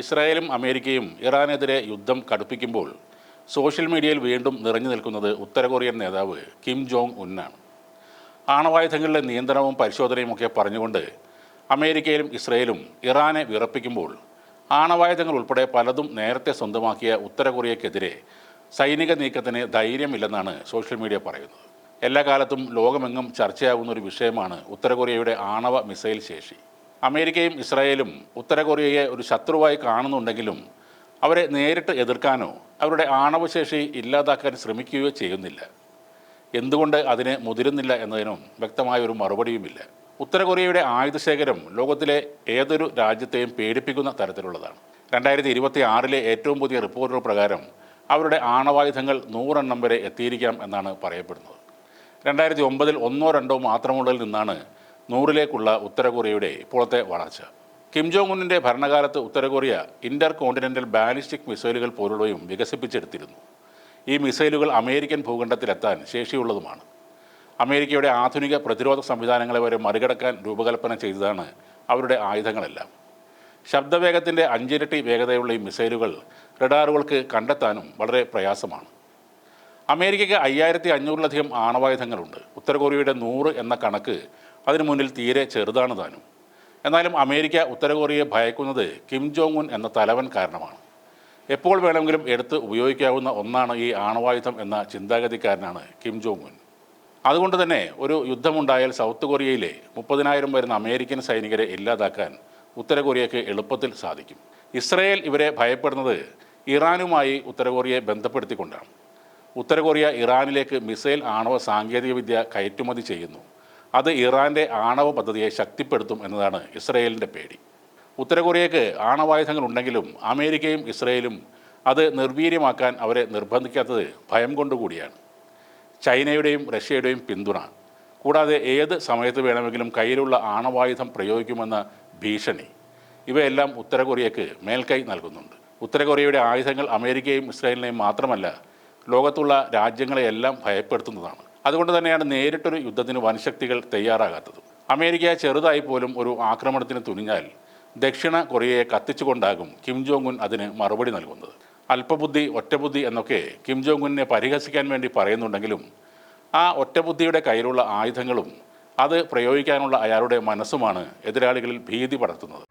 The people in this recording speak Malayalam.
ഇസ്രായേലും അമേരിക്കയും ഇറാനെതിരെ യുദ്ധം കടുപ്പിക്കുമ്പോൾ സോഷ്യൽ മീഡിയയിൽ വീണ്ടും നിറഞ്ഞു നിൽക്കുന്നത് ഉത്തര കൊറിയൻ നേതാവ് കിം ജോങ് ഉന്നാണ്. ആണവായുധങ്ങളുടെ നിയന്ത്രണവും പരിശോധനയുമൊക്കെ പറഞ്ഞുകൊണ്ട് അമേരിക്കയിലും ഇസ്രായേലും ഇറാനെ വിറപ്പിക്കുമ്പോൾ ആണവായുധങ്ങൾ ഉൾപ്പെടെ പലതും നേരത്തെ സ്വന്തമാക്കിയ ഉത്തര കൊറിയയ്ക്കെതിരെ സൈനിക നീക്കത്തിന് ധൈര്യമില്ലെന്നാണ് സോഷ്യൽ മീഡിയ പറയുന്നത്. എല്ലാ കാലത്തും ലോകമെങ്ങും ചർച്ചയാകുന്ന ഒരു വിഷയമാണ് ഉത്തര കൊറിയയുടെ ആണവ മിസൈൽ ശേഷി. അമേരിക്കയും ഇസ്രായേലും ഉത്തര കൊറിയയെ ഒരു ശത്രുവായി കാണുന്നുണ്ടെങ്കിലും അവരെ നേരിട്ട് എതിർക്കാനോ അവരുടെ ആണവശേഷി ഇല്ലാതാക്കാൻ ശ്രമിക്കുകയോ ചെയ്യുന്നില്ല. എന്തുകൊണ്ട് അതിന് മുതിരുന്നില്ല എന്നതിനും വ്യക്തമായൊരു മറുപടിയുമില്ല. ഉത്തര കൊറിയയുടെ ആയുധശേഖരം ലോകത്തിലെ ഏതൊരു രാജ്യത്തെയും പേടിപ്പിക്കുന്ന തരത്തിലുള്ളതാണ്. 2026 ഏറ്റവും പുതിയ റിപ്പോർട്ടുകൾ പ്രകാരം അവരുടെ ആണവായുധങ്ങൾ 100 എണ്ണം വരെ എത്തിയിരിക്കാം എന്നാണ് പറയപ്പെടുന്നത്. 2009 ഒന്നോ രണ്ടോ മാത്രമുള്ളതിൽ നിന്നാണ് 100ലേക്കുള്ള ഉത്തര കൊറിയയുടെ ഇപ്പോഴത്തെ വളർച്ച. കിം ജോങ് ഉന്നിൻ്റെ ഭരണകാലത്ത് ഉത്തര കൊറിയ ഇൻ്റർ കോണ്ടിനെൻ്റൽ ബാലിസ്റ്റിക് മിസൈലുകൾ പോലുള്ളവയും വികസിപ്പിച്ചെടുത്തിരുന്നു. ഈ മിസൈലുകൾ അമേരിക്കൻ ഭൂഖണ്ഡത്തിലെത്താൻ ശേഷിയുള്ളതുമാണ്. അമേരിക്കയുടെ ആധുനിക പ്രതിരോധ സംവിധാനങ്ങളെ വരെ മറികടക്കാൻ രൂപകൽപ്പന ചെയ്തതാണ് അവരുടെ ആയുധങ്ങളെല്ലാം. ശബ്ദവേഗത്തിൻ്റെ 5 ഇരട്ടി വേഗതയുള്ള ഈ മിസൈലുകൾ റഡാറുകൾക്ക് കണ്ടെത്താനും വളരെ പ്രയാസമാണ്. അമേരിക്കയ്ക്ക് 5500-ലധികം ആണവായുധങ്ങളുണ്ട്. ഉത്തര കൊറിയയുടെ 100 എന്ന കണക്ക് അതിനു മുന്നിൽ തീരെ ചെറുതാണ് താനും. എന്നാലും അമേരിക്ക ഉത്തര കൊറിയയെ ഭയക്കുന്നത് കിം ജോങ് ഉൻ എന്ന തലവൻ കാരണമാണ്. എപ്പോൾ വേണമെങ്കിലും എടുത്ത് ഉപയോഗിക്കാവുന്ന ഒന്നാണ് ഈ ആണവായുധം എന്ന ചിന്താഗതിക്കാരനാണ് കിം ജോങ് ഉൻ. അതുകൊണ്ട് തന്നെ ഒരു യുദ്ധമുണ്ടായാൽ സൗത്ത് കൊറിയയിലെ 30,000 വരുന്ന അമേരിക്കൻ സൈനികരെ ഇല്ലാതാക്കാൻ ഉത്തര കൊറിയയ്ക്ക് എളുപ്പത്തിൽ സാധിക്കും. ഇസ്രായേൽ ഇവരെ ഭയപ്പെടുന്നത് ഇറാനുമായി ഉത്തര കൊറിയയെ ബന്ധപ്പെടുത്തിക്കൊണ്ടാണ്. ഉത്തര കൊറിയ ഇറാനിലേക്ക് മിസൈൽ ആണവ സാങ്കേതികവിദ്യ കയറ്റുമതി ചെയ്യുന്നു. അത് ഇറാൻ്റെ ആണവ പദ്ധതിയെ ശക്തിപ്പെടുത്തും എന്നതാണ് ഇസ്രായേലിൻ്റെ പേടി. ഉത്തര കൊറിയയ്ക്ക് ആണവായുധങ്ങൾ ഉണ്ടെങ്കിലും അമേരിക്കയും ഇസ്രായേലും അത് നിർവീര്യമാക്കാൻ അവരെ നിർബന്ധിക്കാത്തത് ഭയം കൊണ്ടുകൂടിയാണ്. ചൈനയുടെയും റഷ്യയുടെയും പിന്തുണ, കൂടാതെ ഏത് സമയത്ത് വേണമെങ്കിലും കയ്യിലുള്ള ആണവായുധം പ്രയോഗിക്കുമെന്ന ഭീഷണി, ഇവയെല്ലാം ഉത്തര കൊറിയയ്ക്ക് മേൽക്കൈ നൽകുന്നുണ്ട്. ഉത്തര കൊറിയയുടെ ആയുധങ്ങൾ അമേരിക്കയും ഇസ്രായേലിനെയും മാത്രമല്ല ലോകത്തുള്ള രാജ്യങ്ങളെയെല്ലാം ഭയപ്പെടുത്തുന്നതാണ്. അതുകൊണ്ട് തന്നെയാണ് നേരിട്ടൊരു യുദ്ധത്തിന് വൻശക്തികൾ തയ്യാറാകാത്തത്. അമേരിക്ക ചെറുതായി പോലും ഒരു ആക്രമണത്തിന് തുനിഞ്ഞാൽ ദക്ഷിണ കൊറിയയെ കത്തിച്ചുകൊണ്ടാകും കിം ജോങ് ഉൻ അതിന് മറുപടി നൽകുന്നത്. അല്പബുദ്ധി, ഒറ്റബുദ്ധി എന്നൊക്കെ കിം ജോങ് ഉന്നിനെ പരിഹസിക്കാൻ വേണ്ടി പറയുന്നുണ്ടെങ്കിലും ആ ഒറ്റബുദ്ധിയുടെ കയ്യിലുള്ള ആയുധങ്ങളും അത് പ്രയോഗിക്കാനുള്ള അയാളുടെ മനസ്സുമാണ് എതിരാളികളിൽ ഭീതി പടർത്തുന്നത്.